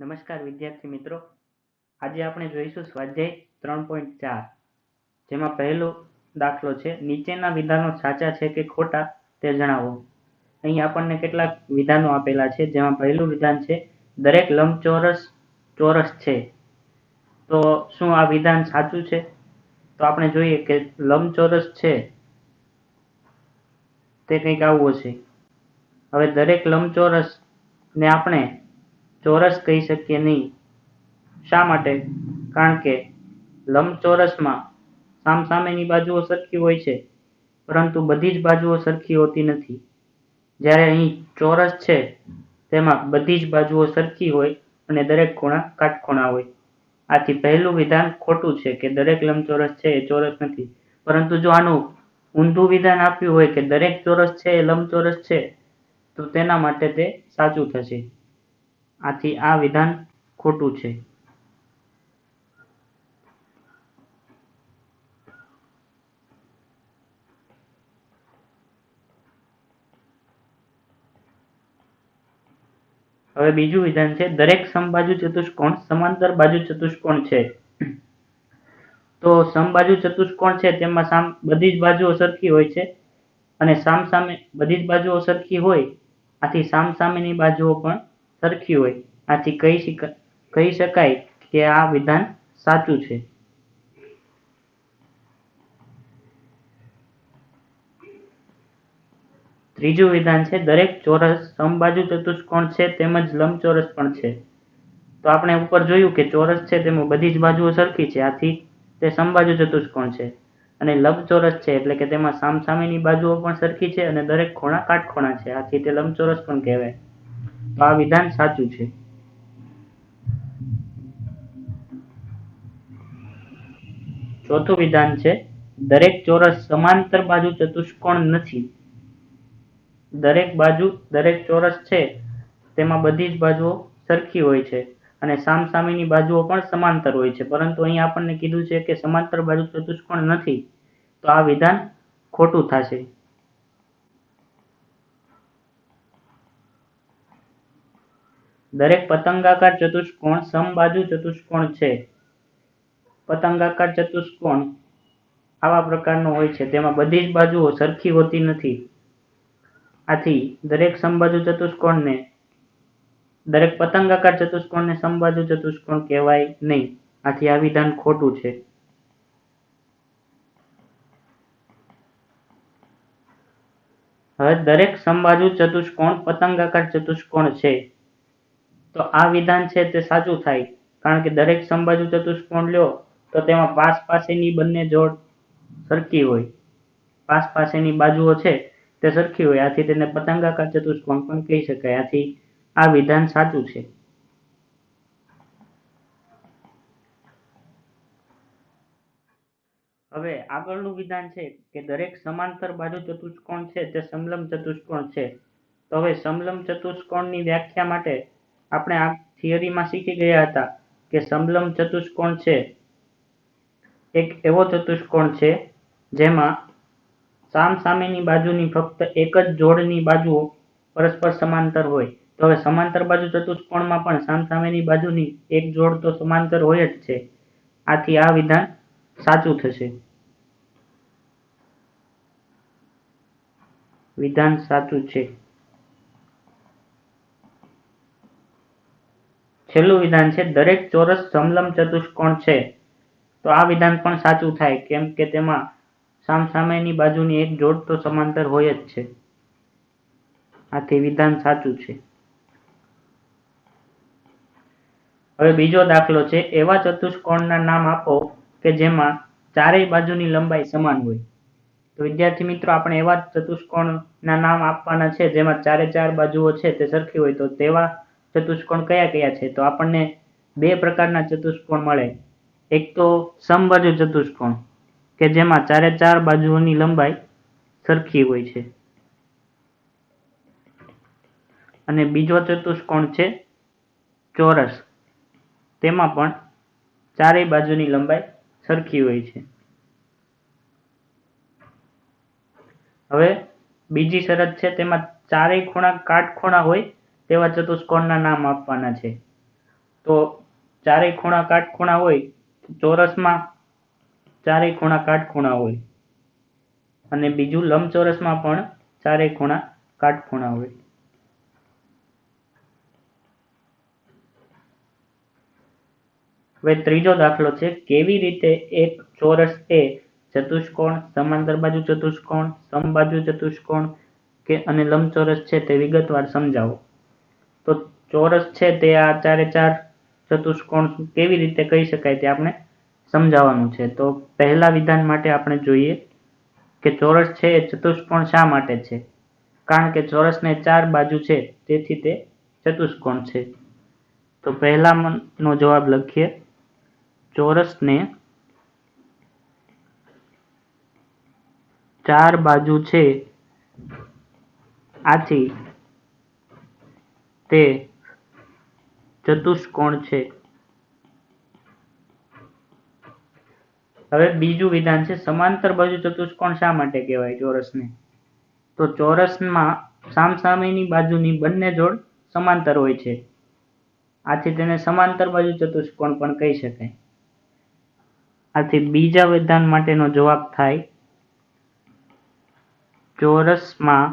નમસ્કાર વિદ્યાર્થી મિત્રો, આજે આપણે જોઈશું સ્વાધ્યાય 3.4, જેમાં પહેલો દાખલો છે નીચેના વિધાનો સાચા છે કે ખોટા તે જણાવો. અહીં આપણને કેટલાક વિધાનો આપેલા છે, જેમાં પહેલું વિધાન છે દરેક લંબચોરસ ચોરસ છે. તો શું આ વિધાન સાચું છે? તો આપણે જોઈએ કે લંબચોરસ છે તે કંઈક આવું હશે. હવે દરેક લંબચોરસ ને આપણે ચોરસ કહી શકીએ નહીં. શા માટે? કારણ કે લંબચોરસમાં સામસામેની બાજુઓ સરખી હોય છે, પરંતુ બધી જ બાજુઓ સરખી હોતી નથી. જ્યારે અહીં ચોરસ છે તેમાં બધી જ બાજુઓ સરખી હોય અને દરેક ખૂણા કાટખૂણા હોય. આથી પહેલું વિધાન ખોટું છે કે દરેક લંબચોરસ છે એ ચોરસ નથી. પરંતુ જો આનું ઊંધું વિધાન આપ્યું હોય કે દરેક ચોરસ છે એ લંબચોરસ છે, તો તેના માટે તે સાચું થશે. આથી આ વિધાન ખોટું છે. હવે બીજું વિધાન છે દરેક સમબાજુ ચતુષ્કોણ સમાંતર બાજુ ચતુષ્કોણ છે. તો સમબાજુ ચતુષ્કોણ છે તેમાં બધી જ બાજુઓ સરખી હોય છે અને સામસામે બધી જ બાજુઓ સરખી હોય, આથી સામસામેની બાજુઓ પણ સરખી હોય. આથી કહી શકાય કે આ વિધાન સાચું છે. ત્રીજું વિધાન છે દરેક ચોરસ સમબાજુ ચતુષ્કોણ છે તેમજ લંબચોરસ પણ છે. તો આપણે ઉપર જોયું કે ચોરસ છે તેમાં બધી જ બાજુઓ સરખી છે, આથી તે સમબાજુ ચતુષ્કોણ છે. અને લંબચોરસ છે એટલે કે તેમાં સામસામેની બાજુઓ પણ સરખી છે અને દરેક ખૂણા કાટખૂણા છે, આથી તે લંબચોરસ પણ કહેવાય. તો આ વિધાન સાચું છે. ચોથું વિધાન છે દરેક ચોરસ સમાંતર બાજુ ચતુષ્કોણ નથી. દરેક ચોરસ છે તેમાં બધી જ બાજુઓ સરખી હોય છે અને સામસામેની બાજુઓ પણ સમાંતર હોય છે, પરંતુ અહીં આપણને કીધું છે કે સમાંતર બાજુ ચતુષ્કોણ નથી. તો આ વિધાન ખોટું થશે. દરેક પતંગાકાર ચતુષ્કોણ સમબાજુ ચતુષ્કોણ છે. પતંગાકાર ચતુષ્કોણ આવા પ્રકારનો હોય છે, તેમાં બધી જ બાજુઓ સરખી હોતી નથી. આથી દરેક પતંગાકાર ચતુષ્કોણને સમબાજુ ચતુષ્કોણ કહેવાય નહીં. આથી આ વિધાન ખોટું છે. હવે દરેક સમબાજુ ચતુષ્કોણ પતંગાકાર ચતુષ્કોણ છે. તો આ વિધાન છે તે સાચું થાય, કારણ કે દરેક સમબાજુ ચતુષ્કોણ લ્યો તો તેમાં પાસેની બંને જોડ સરખી હોય. પાસેની બાજુઓ છે તે સરખી હોય, આથી તેને પતંગાકાર ચતુષ્કોણ પણ કહી શકાય. આથી આ વિધાન સાચું છે. હવે આગળનું વિધાન છે કે દરેક સમાંતર બાજુ ચતુષ્કોણ છે તે સમલંબ ચતુષ્કોણ છે. તો હવે સમલંબ ચતુષ્કોણની વ્યાખ્યા માટે આપણે આ થિયરીમાં શીખી ગયા હતા કે સમલંબ ચતુષ્કોણ છે એક એવો ચતુષ્કોણ છે જેમાં સામસામેની બાજુની ફક્ત એક જ જોડની બાજુઓ પરસ્પર સમાંતર હોય. તો હવે સમાંતર બાજુ ચતુષ્કોણમાં પણ સામસામેની બાજુની એક જોડ તો સમાંતર હોય જ છે. આથી આ વિધાન સાચું થશે. વિધાન સાચું છે. છેલ્લું વિધાન છે દરેક ચોરસ સમલંબ ચતુષ્કોણ છે. તો આ વિધાન પણ સાચું થાય, કેમ કે તેમાં સામસામેની બાજુની એક જોડ તો સમાંતર હોય જ છે. આથી વિધાન સાચું છે. હવે બીજો દાખલો છે એવા ચતુષ્કોણના નામ આપો કે જેમાં ચારેય બાજુની લંબાઈ સમાન હોય. તો વિદ્યાર્થી મિત્રો, આપણે એવા ચતુષ્કોણના નામ આપવાના છે જેમાં ચાર બાજુઓ છે તે સરખી હોય. તો તેવા ચતુષ્કોણ કયા કયા છે? તો આપણને બે પ્રકારના ચતુષ્કોણ મળે. એક તો સમબાજુ ચતુષ્કોણ કે જેમાં ચાર બાજુઓની લંબાઈ સરખી હોય છે, અને બીજો ચતુષ્કોણ છે ચોરસ. તેમાં પણ ચારેય બાજુની લંબાઈ સરખી હોય છે. હવે બીજી શરત છે તેમાં ચારેય ખૂણા કાટખૂણા હોય તેવા ચતુષ્કોણના નામ આપવાના છે. તો ચારેય ખૂણા કાટખૂણા હોય, ચોરસમાં ચારેય ખૂણા કાટખૂણા હોય, અને બીજું લંબચોરસમાં પણ ચારેય ખૂણા કાટખૂણા હોય. હવે ત્રીજો દાખલો છે, કેવી રીતે એક ચોરસ એ ચતુષ્કોણ, સમાંતર બાજુ ચતુષ્કોણ, સમબાજુ ચતુષ્કોણ અને લંબચોરસ છે તે વિગતવાર સમજાવો. તો ચોરસ છે તે આ ચારે ચાર ચતુષ્કોણ કેવી રીતે કહી શકાય તે આપણે સમજાવવાનું છે. તો પહેલા વિધાન માટે આપણે જોઈએ કે ચોરસ છે એ ચતુષ્કોણ શા માટે છે? કારણ કે ચોરસને ચાર બાજુ છે તેથી તે ચતુષ્કોણ છે. તો પહેલાનો જવાબ લખીએ, ચોરસને ચાર બાજુ છે આથી તે ચતુષ્કોણ છે. હવે બીજું વિધાન છે, સમાંતર બાજુ ચતુષ્કોણ શા માટે કહેવાય ચોરસને? તો ચોરસમાં સામસામેની બાજુની બંને જોડ સમાંતર હોય છે, આથી તેને સમાંતર બાજુ ચતુષ્કોણ પણ કહી શકાય. આથી બીજા વિધાન માટેનો જવાબ થાય, ચોરસમાં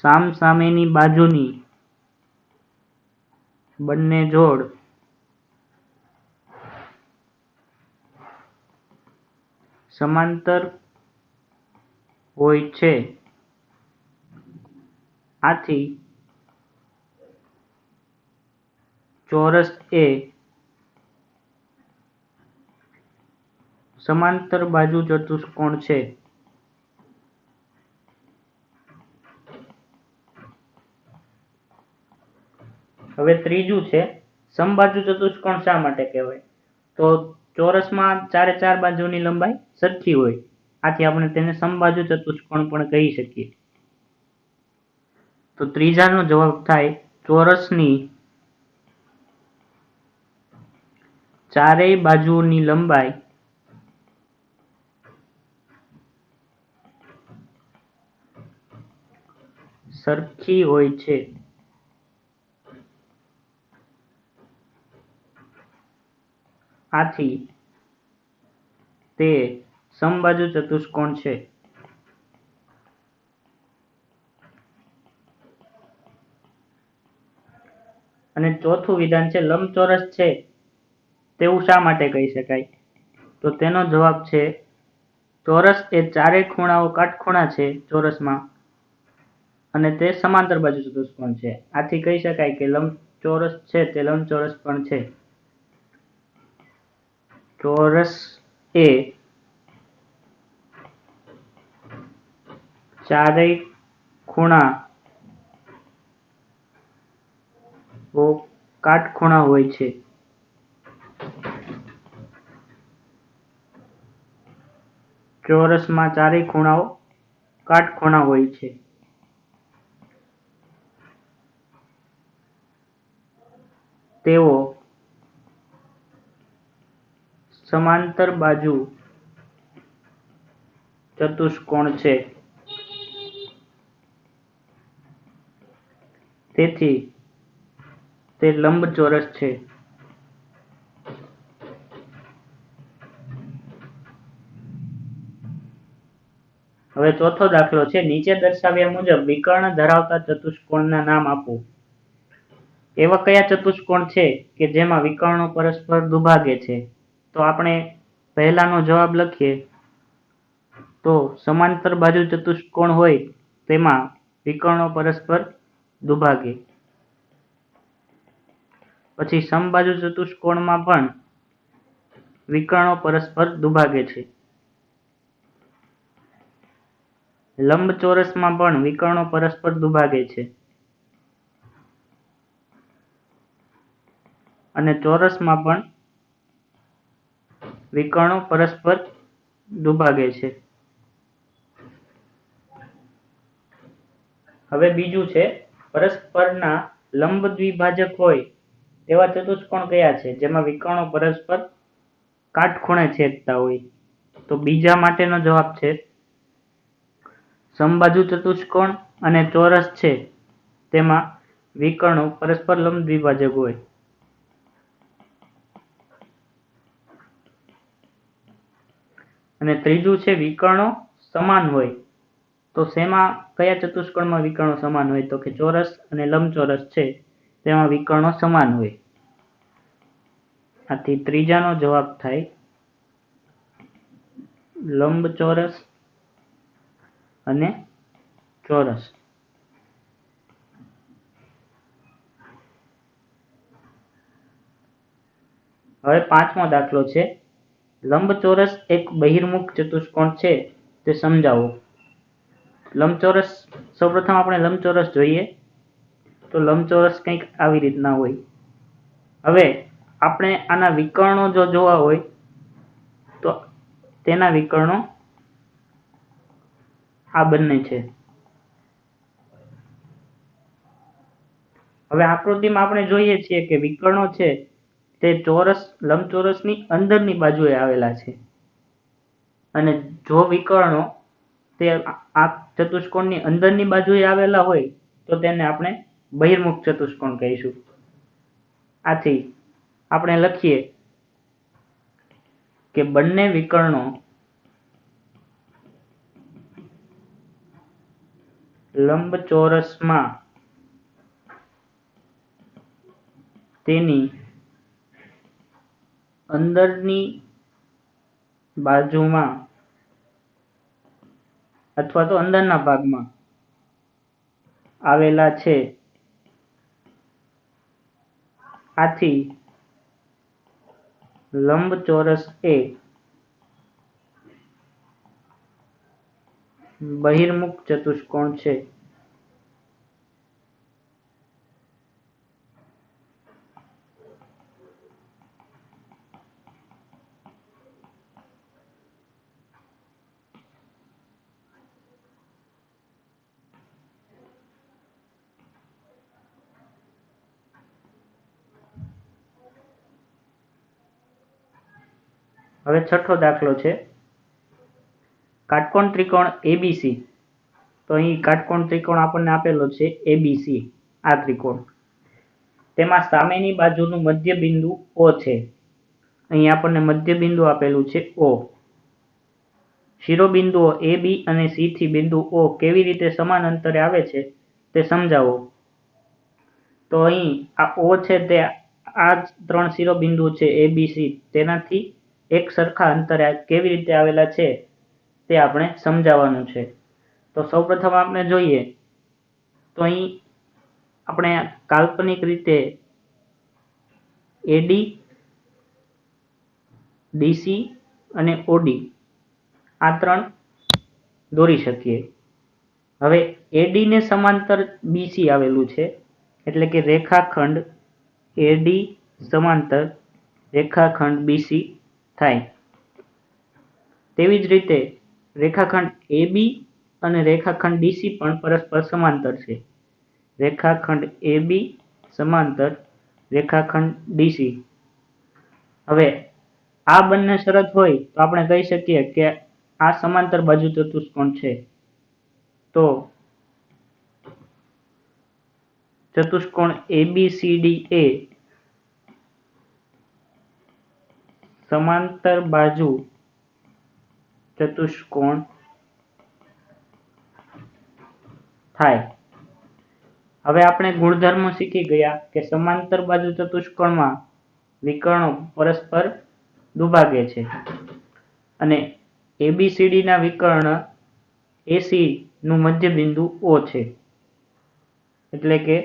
સામસામેની બાજુની બંને જોડ સમાંતર હોય છે, આથી ચોરસ એ સમાંતર બાજુ ચતુષ્કોણ છે. હવે ત્રીજું છે, સમબાજુ ચતુષ્કોણ શા માટે કહેવાય? તો ચોરસમાં ચારે ચાર બાજુની લંબાઈ સરખી હોય, આથી આપણે તેને સમબાજુ ચતુષ્કોણ પણ કહી શકીએ. તો ત્રીજાનો જવાબ થાય, ચોરસની ચારેય બાજુની લંબાઈ સરખી હોય છે, આથી તે સમબાજુ ચતુષ્કોણ છે. અને ચોથું વિધાન છે, લંબચોરસ છે તેવું શા માટે કહી શકાય? તો તેનો જવાબ છે, ચોરસ એ ચારેય ખૂણાઓ કાટખૂણા છે ચોરસમાં, અને તે સમાંતર બાજુ ચતુષ્કોણ છે, આથી કહી શકાય કે લંબચોરસ છે તે લંબચોરસ પણ છે. ચોરસ એ ચારેય ખૂણા કાટખૂણા હોય છે, ચોરસમાં ચારેય ખૂણાઓ કાટખૂણા હોય છે. તેઓ સમાંતર બાજુ ચતુષ્કોણ છે, તેથી તે લંબચોરસ છે. હવે ચોથો દાખલો છે, નીચે દર્શાવ્યા મુજબ વિકર્ણ ધરાવતા ચતુષ્કોણના નામ આપો. એવા કયા ચતુષ્કોણ છે કે જેમાં વિકર્ણો પરસ્પર દુભાગે છે? તો આપણે પહેલાનો જવાબ લખીએ, તો સમાંતર બાજુ ચતુષ્કોણ હોય તેમાં વિકર્ણો પરસ્પર દુભાગે. પછી સમબાજુ ચતુષ્કોણમાં પણ વિકર્ણો પરસ્પર દુભાગે છે. લંબચોરસમાં પણ વિકર્ણો પરસ્પર દુભાગે છે, અને ચોરસમાં પણ વિકર્ણો પરસ્પર દુભાગે છે. હવે બીજું છે, પરસ્પરના લંબ દ્વિભાજક હોય તેવા ચતુષ્કોણ કયા છે જેમાં વિકર્ણો પરસ્પર કાટખૂણે છેદતા હોય? તો બીજા માટેનો જવાબ છે, સમબાજુ ચતુષ્કોણ અને ચોરસ છે તેમાં વિકર્ણો પરસ્પર લંબ દ્વિભાજક હોય. અને ત્રીજું છે વિકર્ણો સમાન હોય. તો શેમાં કયા ચતુષ્કોણમાં વિકર્ણો સમાન હોય? તો કે ચોરસ અને લંબચોરસ છે તેમાં વિકર્ણો સમાન હોય. આથી ત્રીજાનો જવાબ થાય લંબચોરસ અને ચોરસ. હવે પાંચમો દાખલો છે, લંબચોરસ એક બહિર્મુખ ચતુષ્કોણ છે તે સમજાવો. લંબચોરસ, સૌપ્રથમ આપણે લંબચોરસ જોઈએ તો લંબચોરસ કંઈક આવી રીતના હોય. હવે આપણે આના વિકર્ણો જો જોવા હોય તો તેના વિકર્ણો આ બંને છે. હવે આકૃતિમાં આપણે જોઈએ છીએ કે વિકર્ણો છે તે ચોરસ, લંબચોરસની અંદરની બાજુએ આવેલા છે. અને જો વિકર્ણો તે આ ચતુષ્કોણની અંદરની બાજુએ આવેલા હોય તો તેને આપણે બહિર્મુખ ચતુષ્કોણ કહીશું. આથી આપણે લખીએ કે બંને વિકર્ણો લંબચોરસમાં તેની અંદરની બાજુમાં અથવા તો અંદરના ભાગમાં આવેલા છે. આથી લંબચોરસ એ બહિર્મુખ ચતુષ્કોણ છે. હવે છઠ્ઠો દાખલો છે, કાટકોણ ત્રિકોણ એબીસી. તો અહીં કાટકોણ ત્રિકોણ આપણને આપેલો છે એબીસી, આ ત્રિકોણ. તેમાં સામેની બાજુનું મધ્ય બિંદુ O છે. અહીં આપણને મધ્ય બિંદુ આપેલું છે O. શિરોબિંદુઓ A, B અને C થી બિંદુ O કેવી રીતે સમાન અંતરે આવે છે તે સમજાવો. તો અહીં આ O છે તે આ ત્રણ શિરોબિંદુ છે A, B, C તેનાથી એક સરખા અંતરે કેવી રીતે આવેલા છે તે આપણે સમજાવવાનું છે. તો સૌપ્રથમ આપણે જોઈએ તો અહીં આપણે કાલ્પનિક રીતે AD, DC અને OD આ ત્રણ દોરી શકીએ. હવે AD ને સમાંતર BC આવેલું છે એટલે કે રેખાખંડ AD સમાંતર રેખાખંડ BC થાય. તેવી જ રીતે રેખાખંડ AB અને રેખાખંડ DC પણ પરસ્પર સમાંતર છે. રેખાખંડ AB સમાંતર રેખાખંડ DC. હવે આ બંને શરત હોય તો આપણે કહી શકીએ કે આ સમાંતર બાજુ ચતુષ્કોણ છે. તો ચતુષ્કોણ ABCD એ સમાંતર બાજુ ચતુષ્કોણ થાય. હવે આપણે ગુણધર્મો શીખી ગયા કે સમાંતર બાજુ ચતુષ્કોણમાં વિકર્ણો પરસ્પર દુભાગે છે અને ABCD ના વિકર્ણ AC નું મધ્ય બિંદુ O છે. એટલે કે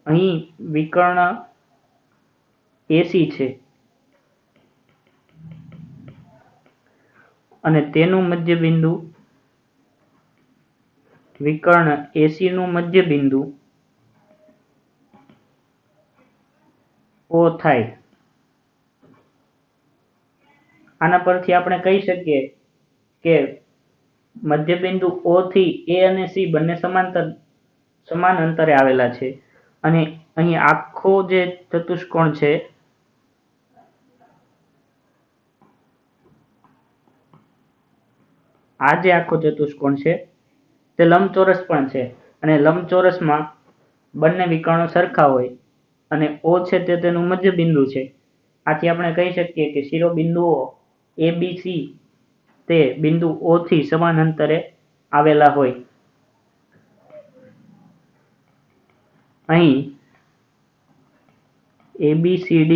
અહીં વિકર્ણ AC છે અને તેનું મધ્ય બિંદુ વિકર્ણ AC નું મધ્ય બિંદુ O થાય. આના પરથી આપણે કહી શકીએ કે મધ્ય બિંદુ O થી A અને C બંને સમાન અંતરે આવેલા છે અને અહીં આખો જે ચતુષ્કોણ છે આ જે આખો ચતુષ્કોણ છે તે લંબચોરસ પણ છે અને લંબચોરસમાં બંને વિકર્ણો સરખા હોય અને O છે તે તેનું મધ્ય બિંદુ છે, આથી આપણે કહી શકીએ કે શિરોબિંદુઓ ABC તે બિંદુ O થી સમાન અંતરે આવેલા હોય. અહીં ABCD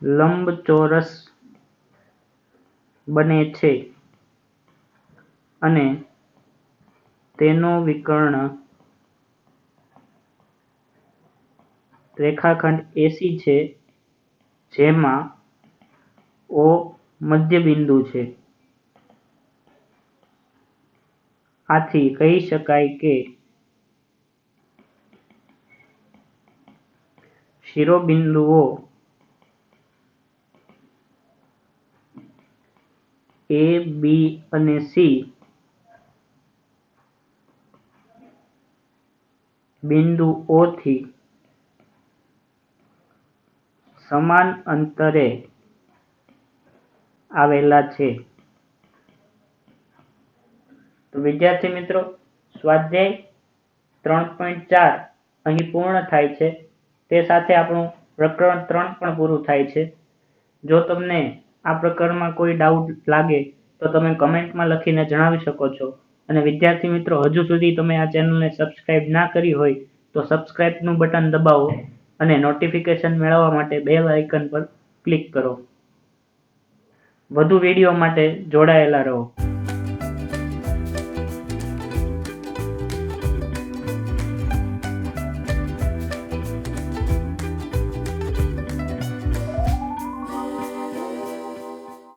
લંબચોરસ બને છે અને તેનો વિકર્ણ રેખાખંડ AC છે, જેમાં O મધ્ય બિંદુ છે. આથી કહી શકાય કે શિરોબિંદુઓ A, B અને C બિંદુ O થી સમાન અંતરે આવેલા છે. તો વિદ્યાર્થી મિત્રો, સ્વાધ્યાય 3.4 અહીં પૂર્ણ થાય છે. તે સાથે આપણું પ્રકરણ 3 પણ પૂરું થાય છે. જો તમને આ પ્રકરણમાં કોઈ ડાઉટ લાગે તો તમે કમેન્ટમાં લખીને જણાવી શકો છો. અને વિદ્યાર્થી મિત્રો, હજુ સુધી તમે આ ચેનલને સબસ્ક્રાઇબ ના કરી હોય તો સબસ્ક્રાઇબનું બટન દબાવો અને નોટિફિકેશન મેળવવા માટે બેલ આઇકન પર ક્લિક કરો. વધુ વિડીયો માટે જોડાયેલા રહો.